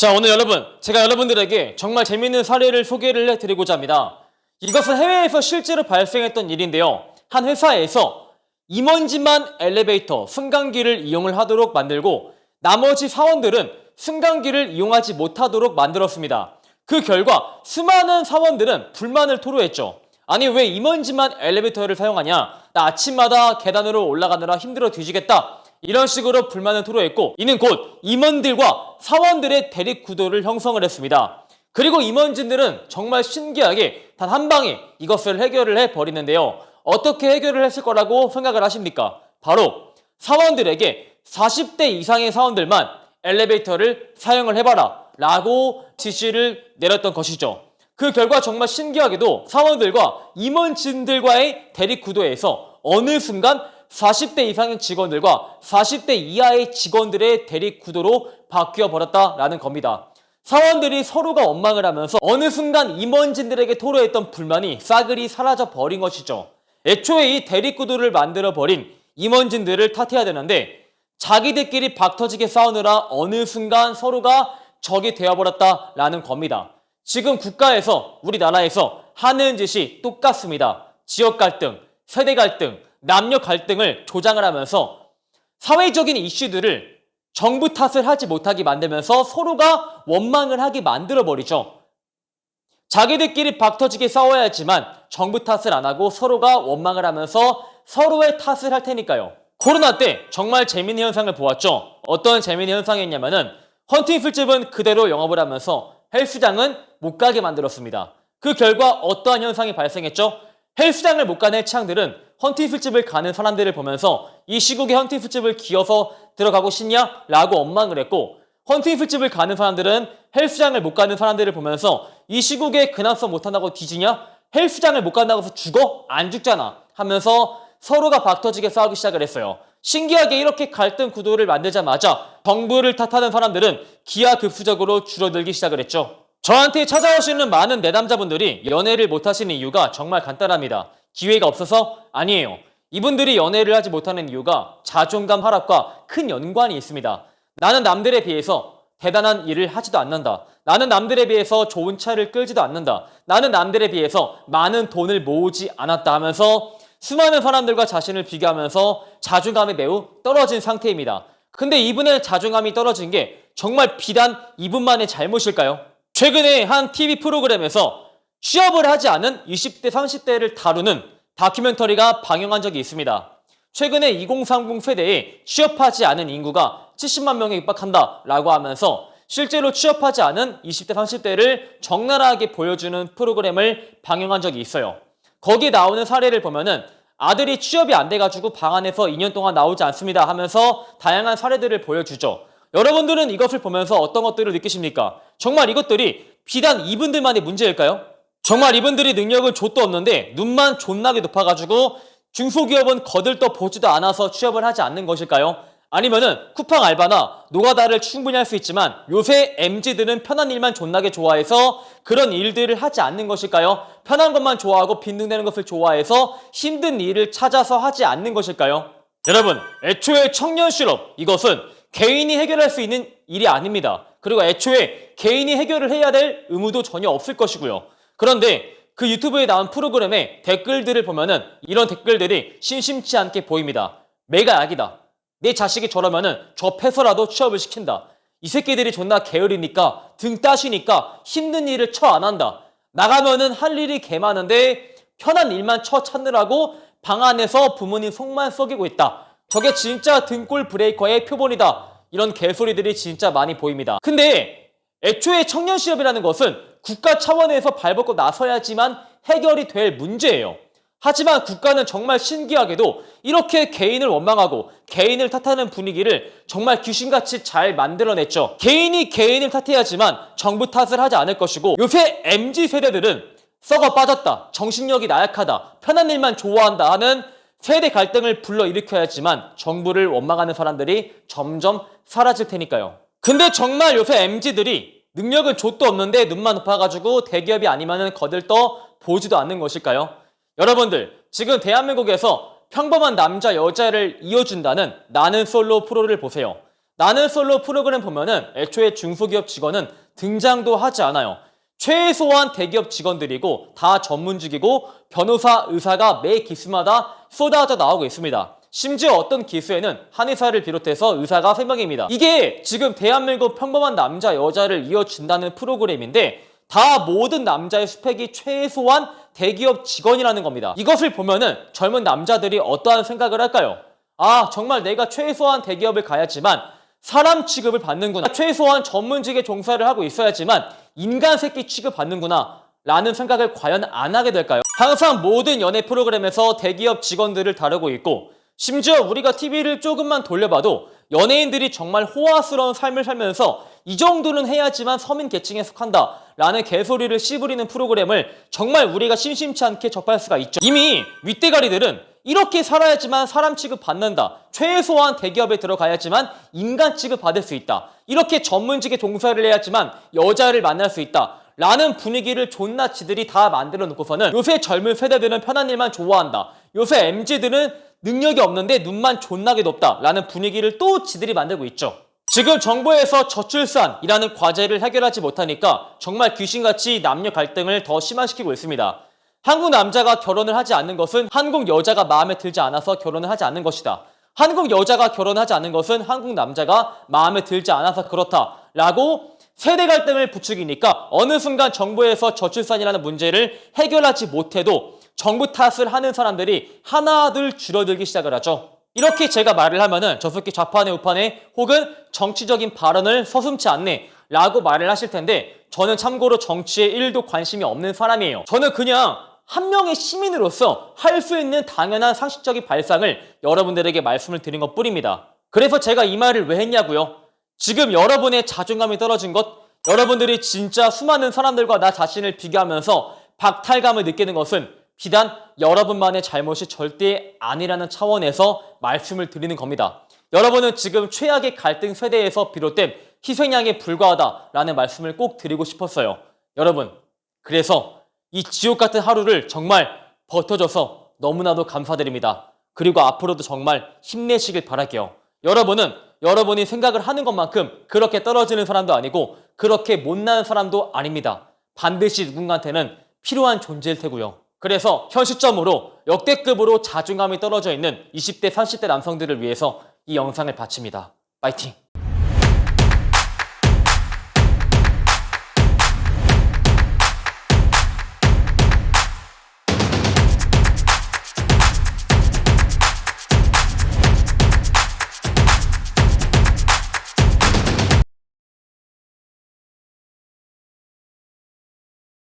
자, 오늘 제가 여러분들에게 정말 재밌는 사례를 소개를 해드리고자 합니다. 이것은 해외에서 실제로 발생했던 일인데요. 한 회사에서 임원진만 엘리베이터, 승강기를 이용을 하도록 만들고 나머지 사원들은 승강기를 이용하지 못하도록 만들었습니다. 그 결과 수많은 사원들은 불만을 토로했죠. 아니, 왜 임원진만 엘리베이터를 사용하냐? 나 아침마다 계단으로 올라가느라 힘들어 뒤지겠다. 이런 식으로 불만을 토로했고, 이는 곧 임원들과 사원들의 대립 구도를 형성을 했습니다. 그리고 임원진들은 정말 신기하게 단 한 방에 이것을 해결을 해버리는데요. 어떻게 해결을 했을 거라고 생각을 하십니까? 바로 사원들에게 40대 이상의 사원들만 엘리베이터를 사용을 해봐라 라고 지시를 내렸던 것이죠. 그 결과 정말 신기하게도 사원들과 임원진들과의 대립 구도에서 어느 순간 40대 이상의 직원들과 40대 이하의 직원들의 대립 구도로 바뀌어 버렸다라는 겁니다. 사원들이 서로가 원망을 하면서 어느 순간 임원진들에게 토로했던 불만이 싸그리 사라져 버린 것이죠. 애초에 이 대립 구도를 만들어 버린 임원진들을 탓해야 되는데 자기들끼리 박터지게 싸우느라 어느 순간 서로가 적이 되어버렸다라는 겁니다. 지금 국가에서, 우리나라에서 하는 짓이 똑같습니다. 지역 갈등, 세대 갈등, 남녀 갈등을 조장을 하면서 사회적인 이슈들을 정부 탓을 하지 못하게 만들면서 서로가 원망을 하게 만들어버리죠. 자기들끼리 박터지게 싸워야지만 정부 탓을 안 하고 서로가 원망을 하면서 서로의 탓을 할 테니까요. 코로나 때 정말 재미있는 현상을 보았죠. 어떤 재미있는 현상이었냐면은 헌팅 술집은 그대로 영업을 하면서 헬스장은 못 가게 만들었습니다. 그 결과 어떠한 현상이 발생했죠? 헬스장을 못 가는 해창들은 헌팅 술집을 가는 사람들을 보면서 이 시국에 헌팅 술집을 기어서 들어가고 싶냐? 라고 원망을 했고, 헌팅 술집을 가는 사람들은 헬스장을 못 가는 사람들을 보면서 이 시국에 근황성 못한다고 뒤지냐? 헬스장을 못 간다고 해서 죽어? 안 죽잖아 하면서 서로가 박터지게 싸우기 시작을 했어요. 신기하게 이렇게 갈등 구도를 만들자마자 정부를 탓하는 사람들은 기하급수적으로 줄어들기 시작을 했죠. 저한테 찾아오시는 많은 내담자분들이 연애를 못하시는 이유가 정말 간단합니다. 기회가 없어서? 아니에요. 이분들이 연애를 하지 못하는 이유가 자존감 하락과 큰 연관이 있습니다. 나는 남들에 비해서 대단한 일을 하지도 않는다. 나는 남들에 비해서 좋은 차를 끌지도 않는다. 나는 남들에 비해서 많은 돈을 모으지 않았다 하면서 수많은 사람들과 자신을 비교하면서 자존감이 매우 떨어진 상태입니다. 근데 이분의 자존감이 떨어진 게 정말 비단 이분만의 잘못일까요? 최근에 한 TV 프로그램에서 취업을 하지 않은 20대, 30대를 다루는 다큐멘터리가 방영한 적이 있습니다. 최근에 2030 세대에 취업하지 않은 인구가 70만 명에 육박한다라고 하면서 실제로 취업하지 않은 20대, 30대를 적나라하게 보여주는 프로그램을 방영한 적이 있어요. 거기에 나오는 사례를 보면은 아들이 취업이 안 돼가지고 방 안에서 2년 동안 나오지 않습니다 하면서 다양한 사례들을 보여주죠. 여러분들은 이것을 보면서 어떤 것들을 느끼십니까? 정말 이것들이 비단 이분들만의 문제일까요? 정말 이분들이 능력은 좆도 없는데 눈만 존나게 높아가지고 중소기업은 거들떠 보지도 않아서 취업을 하지 않는 것일까요? 아니면은 쿠팡 알바나 노가다를 충분히 할 수 있지만 요새 MZ들은 편한 일만 존나게 좋아해서 그런 일들을 하지 않는 것일까요? 편한 것만 좋아하고 빈둥대는 것을 좋아해서 힘든 일을 찾아서 하지 않는 것일까요? 여러분, 애초에 청년 실업, 이것은 개인이 해결할 수 있는 일이 아닙니다. 그리고 애초에 개인이 해결을 해야 될 의무도 전혀 없을 것이고요. 그런데 그 유튜브에 나온 프로그램의 댓글들을 보면은 이런 댓글들이 심심치 않게 보입니다. 매가 약이다. 내 자식이 저러면은 저 패서라도 취업을 시킨다. 이 새끼들이 존나 게으르니까 등 따시니까 힘든 일을 처 안 한다. 나가면은 할 일이 개 많은데 편한 일만 처 찾느라고 방 안에서 부모님 속만 썩이고 있다. 저게 진짜 등골 브레이커의 표본이다. 이런 개소리들이 진짜 많이 보입니다. 근데 애초에 청년 실업이라는 것은 국가 차원에서 발벗고 나서야지만 해결이 될 문제예요. 하지만 국가는 정말 신기하게도 이렇게 개인을 원망하고 개인을 탓하는 분위기를 정말 귀신같이 잘 만들어냈죠. 개인이 개인을 탓해야지만 정부 탓을 하지 않을 것이고, 요새 MZ세대들은 썩어 빠졌다, 정신력이 나약하다, 편한 일만 좋아한다 하는 세대 갈등을 불러일으켜야지만 정부를 원망하는 사람들이 점점 사라질 테니까요. 근데 정말 요새 MZ들이 능력은 좆도 없는데 눈만 높아가지고 대기업이 아니면은 거들떠 보지도 않는 것일까요? 여러분들, 지금 대한민국에서 평범한 남자, 여자를 이어준다는 나는 솔로 프로를 보세요. 나는 솔로 프로그램 보면은 애초에 중소기업 직원은 등장도 하지 않아요. 최소한 대기업 직원들이고 다 전문직이고 변호사, 의사가 매 기수마다 쏟아져 나오고 있습니다. 심지어 어떤 기수에는 한의사를 비롯해서 의사가 3명입니다. 이게 지금 대한민국 평범한 남자, 여자를 이어준다는 프로그램인데 다 모든 남자의 스펙이 최소한 대기업 직원이라는 겁니다. 이것을 보면은 젊은 남자들이 어떠한 생각을 할까요? 아, 정말 내가 최소한 대기업을 가야지만 사람 취급을 받는구나. 최소한 전문직에 종사를 하고 있어야지만 인간 새끼 취급받는구나 라는 생각을 과연 안 하게 될까요? 항상 모든 연애 프로그램에서 대기업 직원들을 다루고 있고 심지어 우리가 TV를 조금만 돌려봐도 연예인들이 정말 호화스러운 삶을 살면서 이 정도는 해야지만 서민 계층에 속한다 라는 개소리를 씨부리는 프로그램을 정말 우리가 심심치 않게 접할 수가 있죠. 이미 윗대가리들은 이렇게 살아야지만 사람 취급 받는다. 최소한 대기업에 들어가야지만 인간 취급 받을 수 있다. 이렇게 전문직에 종사를 해야지만 여자를 만날 수 있다. 라는 분위기를 존나 지들이 다 만들어 놓고서는 요새 젊은 세대들은 편한 일만 좋아한다. 요새 MZ들은 능력이 없는데 눈만 존나게 높다. 라는 분위기를 또 지들이 만들고 있죠. 지금 정부에서 저출산이라는 과제를 해결하지 못하니까 정말 귀신같이 남녀 갈등을 더 심화시키고 있습니다. 한국 남자가 결혼을 하지 않는 것은 한국 여자가 마음에 들지 않아서 결혼을 하지 않는 것이다. 한국 여자가 결혼하지 않는 것은 한국 남자가 마음에 들지 않아서 그렇다. 라고 세대 갈등을 부추기니까 어느 순간 정부에서 저출산이라는 문제를 해결하지 못해도 정부 탓을 하는 사람들이 하나둘 줄어들기 시작을 하죠. 이렇게 제가 말을 하면은 저 새끼 좌파네 우파네 혹은 정치적인 발언을 서슴지 않네 라고 말을 하실 텐데 저는 참고로 정치에 1도 관심이 없는 사람이에요. 저는 그냥 한 명의 시민으로서 할 수 있는 당연한 상식적인 발상을 여러분들에게 말씀을 드린 것 뿐입니다. 그래서 제가 이 말을 왜 했냐고요? 지금 여러분의 자존감이 떨어진 것, 여러분들이 진짜 수많은 사람들과 나 자신을 비교하면서 박탈감을 느끼는 것은 비단 여러분만의 잘못이 절대 아니라는 차원에서 말씀을 드리는 겁니다. 여러분은 지금 최악의 갈등 세대에서 비롯된 희생양에 불과하다라는 말씀을 꼭 드리고 싶었어요. 여러분, 그래서 이 지옥 같은 하루를 정말 버텨줘서 너무나도 감사드립니다. 그리고 앞으로도 정말 힘내시길 바랄게요. 여러분은 여러분이 생각을 하는 것만큼 그렇게 떨어지는 사람도 아니고 그렇게 못나는 사람도 아닙니다. 반드시 누군가한테는 필요한 존재일 테고요. 그래서 현 시점으로 역대급으로 자존감이 떨어져 있는 20대, 30대 남성들을 위해서 이 영상을 바칩니다. 파이팅!